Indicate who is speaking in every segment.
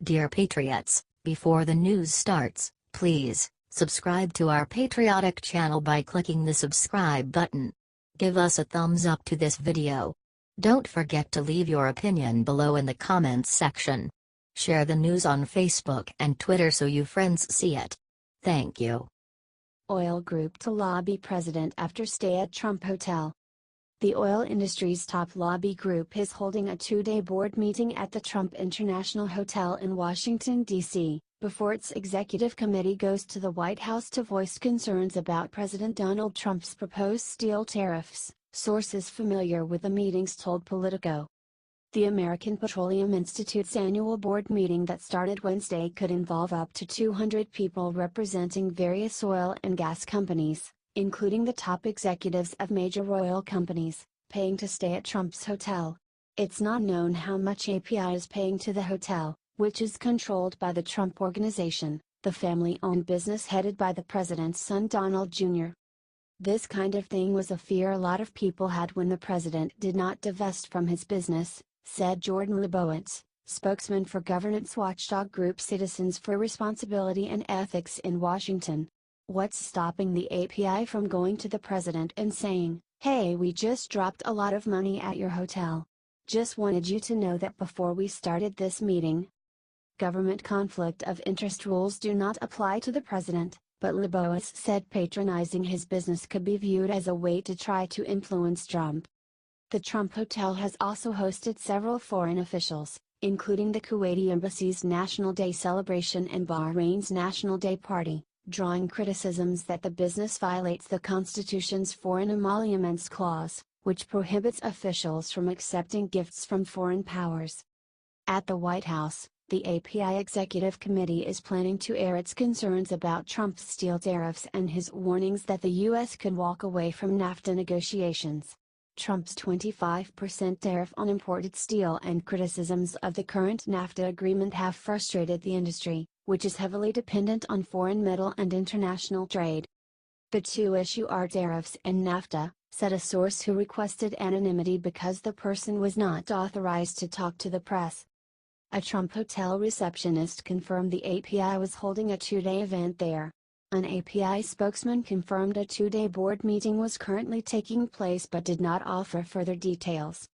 Speaker 1: Dear Patriots, before the news starts, please subscribe to our patriotic channel by clicking the subscribe button. Give us a thumbs up to this video. Don't forget to leave your opinion below in the comments section. Share the news on Facebook and Twitter so you friends see it. Thank you.
Speaker 2: Oil group to lobby president after stay at Trump hotel. The oil industry's top lobby group is holding a two-day board meeting at the Trump International Hotel in Washington, D.C., before its executive committee goes to the White House to voice concerns about President Donald Trump's proposed steel tariffs, sources familiar with the meetings told Politico. The American Petroleum Institute's annual board meeting that started Wednesday could involve up to 200 people representing various oil and gas companies, including the top executives of major oil companies, paying to stay at Trump's hotel. It's not known how much API is paying to the hotel, which is controlled by the Trump Organization, the family-owned business headed by the president's son Donald Jr. This kind of thing was a fear a lot of people had when the president did not divest from his business, said Jordan Libowitz, spokesman for governance watchdog group Citizens for Responsibility and Ethics in Washington. What's stopping the API from going to the president and saying, "Hey, we just dropped a lot of money at your hotel. Just wanted you to know that before we started this meeting." Government conflict of interest rules do not apply to the president, but Libowitz said patronizing his business could be viewed as a way to try to influence Trump. The Trump Hotel has also hosted several foreign officials, including the Kuwaiti embassy's National Day celebration and Bahrain's National Day party, drawing criticisms that the business violates the Constitution's Foreign Emoluments Clause, which prohibits officials from accepting gifts from foreign powers. At the White House, the API Executive Committee is planning to air its concerns about Trump's steel tariffs and his warnings that the U.S. could walk away from NAFTA negotiations. Trump's 25% tariff on imported steel and criticisms of the current NAFTA agreement have frustrated the industry, which is heavily dependent on foreign metal and international trade. The two issue are tariffs and NAFTA, said a source who requested anonymity because the person was not authorized to talk to the press. A Trump hotel receptionist confirmed the API was holding a two-day event there. An API spokesman confirmed a two-day board meeting was currently taking place but did not offer further details.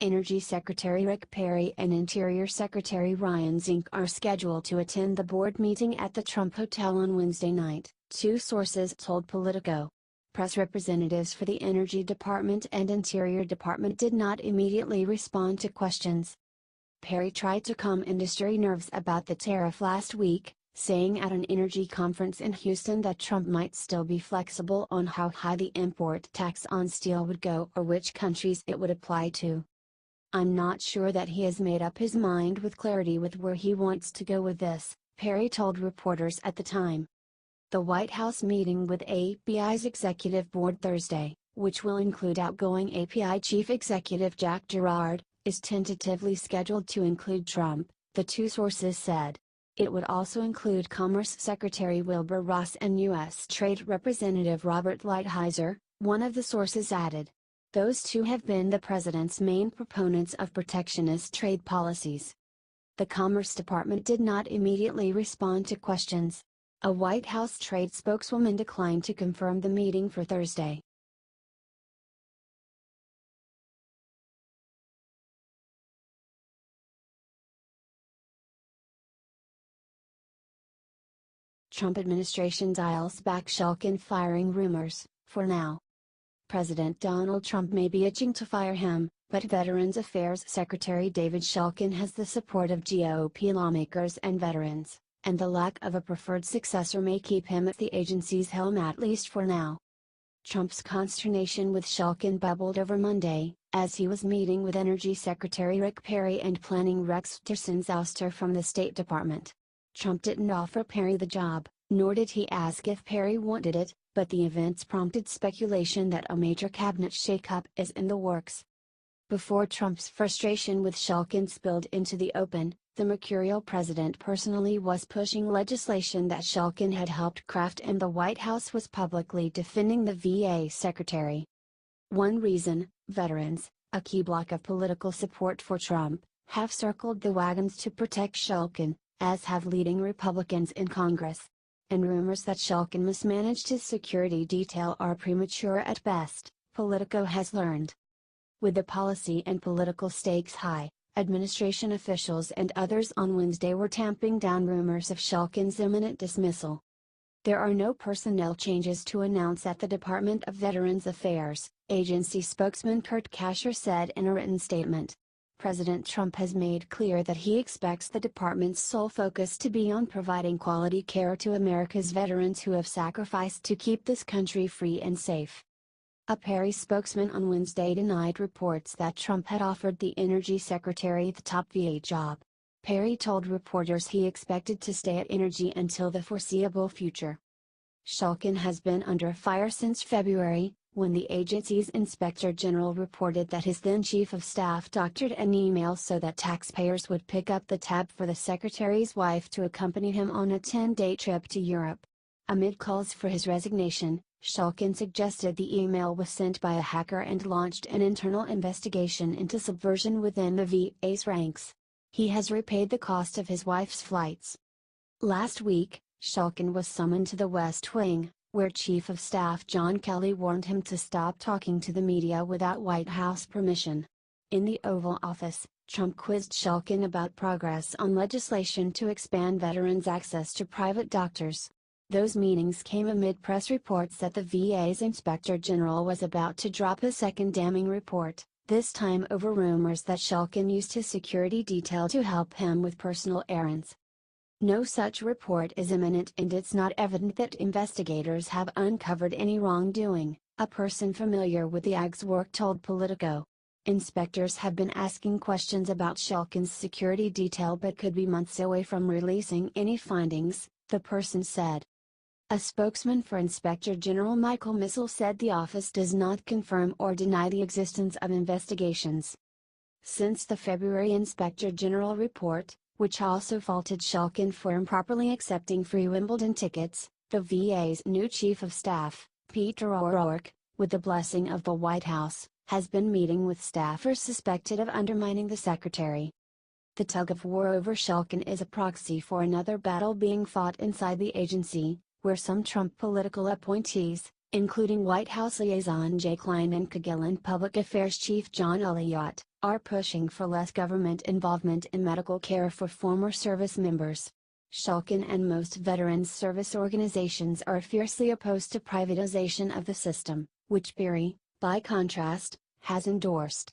Speaker 2: Energy Secretary Rick Perry and Interior Secretary Ryan Zink are scheduled to attend the board meeting at the Trump Hotel on Wednesday night, two sources told Politico. Press representatives for the Energy Department and Interior Department did not immediately respond to questions. Perry tried to calm industry nerves about the tariff last week, saying at an energy conference in Houston that Trump might still be flexible on how high the import tax on steel would go or which countries it would apply to. "I'm not sure that he has made up his mind with clarity with where he wants to go with this," Perry told reporters at the time. The White House meeting with API's executive board Thursday, which will include outgoing API chief executive Jack Gerard, is tentatively scheduled to include Trump, the two sources said. It would also include Commerce Secretary Wilbur Ross and U.S. Trade Representative Robert Lighthizer, one of the sources added. Those two have been the president's main proponents of protectionist trade policies. The Commerce Department did not immediately respond to questions. A White House trade spokeswoman declined to confirm the meeting for Thursday. Trump administration dials back Shulkin firing rumors, for now. President Donald Trump may be itching to fire him, but Veterans Affairs Secretary David Shulkin has the support of GOP lawmakers and veterans, and the lack of a preferred successor may keep him at the agency's helm at least for now. Trump's consternation with Shulkin bubbled over Monday, as he was meeting with Energy Secretary Rick Perry and planning Rex Tillerson's ouster from the State Department. Trump didn't offer Perry the job, nor did he ask if Perry wanted it, but the events prompted speculation that a major cabinet shakeup is in the works. Before Trump's frustration with Shulkin spilled into the open, the mercurial president personally was pushing legislation that Shulkin had helped craft, and the White House was publicly defending the VA secretary. One reason, veterans, a key block of political support for Trump, have circled the wagons to protect Shulkin, as have leading Republicans in Congress. And rumors that Shulkin mismanaged his security detail are premature at best, Politico has learned. With the policy and political stakes high, administration officials and others on Wednesday were tamping down rumors of Shulkin's imminent dismissal. There are no personnel changes to announce at the Department of Veterans Affairs, agency spokesman Kurt Kasher said in a written statement. President Trump has made clear that he expects the department's sole focus to be on providing quality care to America's veterans who have sacrificed to keep this country free and safe. A Perry spokesman on Wednesday denied reports that Trump had offered the Energy Secretary the top VA job. Perry told reporters he expected to stay at Energy until the foreseeable future. Shulkin has been under fire since February, when the agency's Inspector General reported that his then Chief of Staff doctored an email so that taxpayers would pick up the tab for the Secretary's wife to accompany him on a 10-day trip to Europe. Amid calls for his resignation, Shulkin suggested the email was sent by a hacker and launched an internal investigation into subversion within the VA's ranks. He has repaid the cost of his wife's flights. Last week, Shulkin was summoned to the West Wing, where Chief of Staff John Kelly warned him to stop talking to the media without White House permission. In the Oval Office, Trump quizzed Shulkin about progress on legislation to expand veterans' access to private doctors. Those meetings came amid press reports that the VA's Inspector General was about to drop a second damning report, this time over rumors that Shulkin used his security detail to help him with personal errands. No such report is imminent and it's not evident that investigators have uncovered any wrongdoing, a person familiar with the AG's work told Politico. Inspectors have been asking questions about Shulkin's security detail but could be months away from releasing any findings, the person said. A spokesman for Inspector General Michael Missel said the office does not confirm or deny the existence of investigations. Since the February Inspector General report, which also faulted Shulkin for improperly accepting free Wimbledon tickets, the VA's new Chief of Staff, Peter O'Rourke, with the blessing of the White House, has been meeting with staffers suspected of undermining the Secretary. The tug-of-war over Shulkin is a proxy for another battle being fought inside the agency, where some Trump political appointees, including White House liaison Jay Klein and Cagill and Public Affairs Chief John Elliott, are pushing for less government involvement in medical care for former service members. Shulkin and most veterans service organizations are fiercely opposed to privatization of the system, which Perry, by contrast, has endorsed.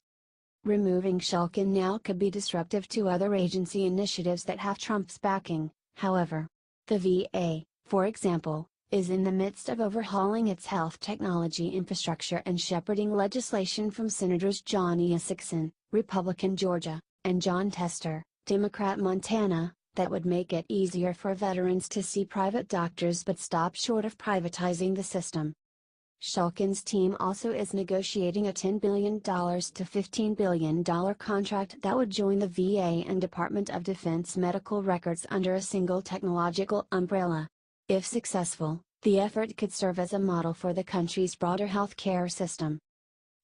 Speaker 2: Removing Shulkin now could be disruptive to other agency initiatives that have Trump's backing, however. The VA, for example, is in the midst of overhauling its health technology infrastructure and shepherding legislation from Senators John Isakson, Republican Georgia, and John Tester, Democrat Montana, that would make it easier for veterans to see private doctors but stop short of privatizing the system. Shulkin's team also is negotiating a $10 billion to $15 billion contract that would join the VA and Department of Defense medical records under a single technological umbrella. If successful, the effort could serve as a model for the country's broader health care system.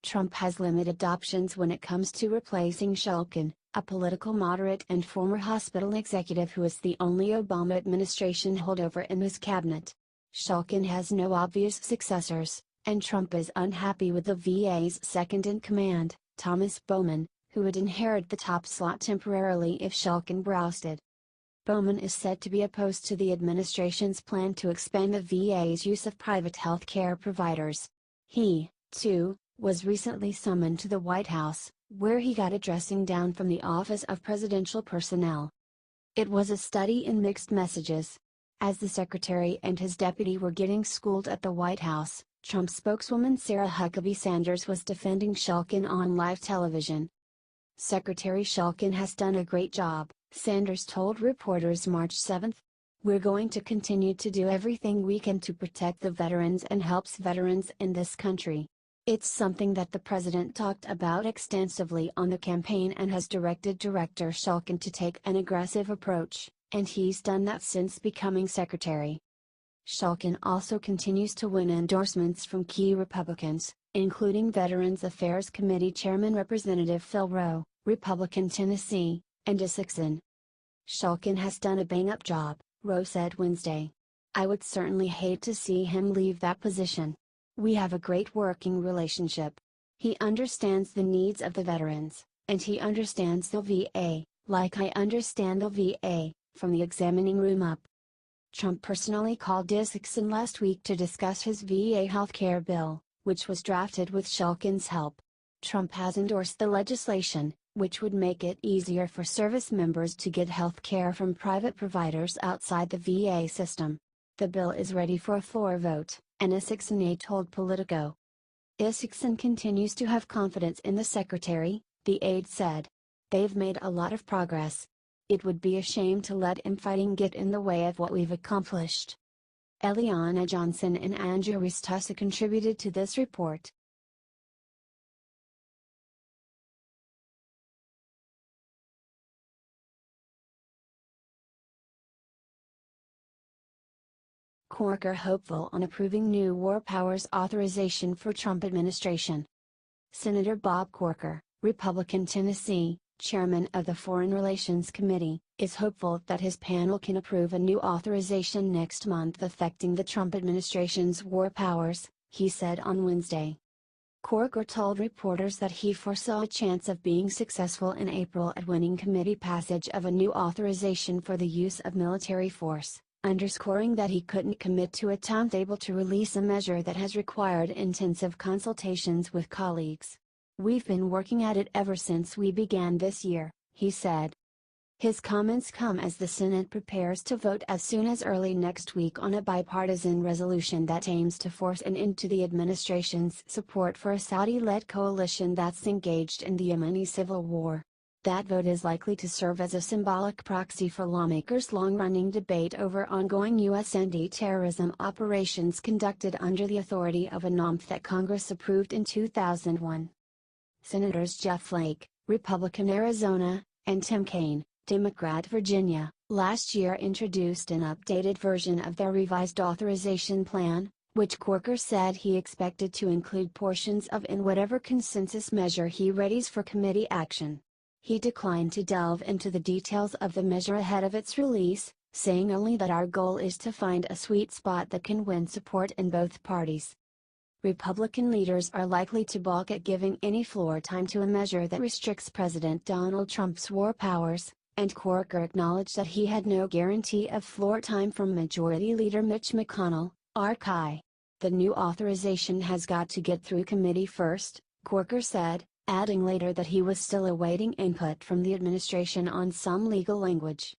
Speaker 2: Trump has limited options when it comes to replacing Shulkin, a political moderate and former hospital executive who is the only Obama administration holdover in his cabinet. Shulkin has no obvious successors, and Trump is unhappy with the VA's second-in-command, Thomas Bowman, who would inherit the top slot temporarily if Shulkin ousted. Bowman is said to be opposed to the administration's plan to expand the VA's use of private health care providers. He, too, was recently summoned to the White House, where he got a dressing down from the Office of Presidential Personnel. It was a study in mixed messages. As the Secretary and his deputy were getting schooled at the White House, Trump spokeswoman Sarah Huckabee Sanders was defending Shulkin on live television. Secretary Shulkin has done a great job, Sanders told reporters March 7. We're going to continue to do everything we can to protect the veterans and helps veterans in this country. It's something that the president talked about extensively on the campaign and has directed Director Shulkin to take an aggressive approach, and he's done that since becoming secretary. Shulkin also continues to win endorsements from key Republicans, including Veterans Affairs Committee Chairman Representative Phil Rowe, Republican Tennessee, and Shulkin. Shulkin has done a bang-up job, Rowe said Wednesday. I would certainly hate to see him leave that position. We have a great working relationship. He understands the needs of the veterans, and he understands the VA, like I understand the VA, from the examining room up. Trump personally called Shulkin last week to discuss his VA healthcare bill, which was drafted with Shulkin's help. Trump has endorsed the legislation, which would make it easier for service members to get health care from private providers outside the VA system. The bill is ready for a floor vote, an Shulkin aide told Politico. Shulkin continues to have confidence in the secretary, the aide said. They've made a lot of progress. It would be a shame to let infighting get in the way of what we've accomplished. Eliana Johnson and Andrew Ristusa contributed to this report. Corker hopeful on approving new war powers authorization for Trump administration. Senator Bob Corker, Republican Tennessee, chairman of the Foreign Relations Committee, is hopeful that his panel can approve a new authorization next month affecting the Trump administration's war powers, he said on Wednesday. Corker told reporters that he foresaw a chance of being successful in April at winning committee passage of a new authorization for the use of military force, underscoring that he couldn't commit to a timetable to release a measure that has required intensive consultations with colleagues. We've been working at it ever since we began this year, he said. His comments come as the Senate prepares to vote as soon as early next week on a bipartisan resolution that aims to force an end to the administration's support for a Saudi-led coalition that's engaged in the Yemeni civil war. That vote is likely to serve as a symbolic proxy for lawmakers' long-running debate over ongoing U.S. anti-terrorism operations conducted under the authority of a NOMF that Congress approved in 2001. Senators Jeff Flake, Republican Arizona, and Tim Kaine, Democrat Virginia, last year introduced an updated version of their revised authorization plan, which Corker said he expected to include portions of in whatever consensus measure he readies for committee action. He declined to delve into the details of the measure ahead of its release, saying only that our goal is to find a sweet spot that can win support in both parties. Republican leaders are likely to balk at giving any floor time to a measure that restricts President Donald Trump's war powers, and Corker acknowledged that he had no guarantee of floor time from Majority Leader Mitch McConnell, RK. The new authorization has got to get through committee first, Corker said, adding later that he was still awaiting input from the administration on some legal language.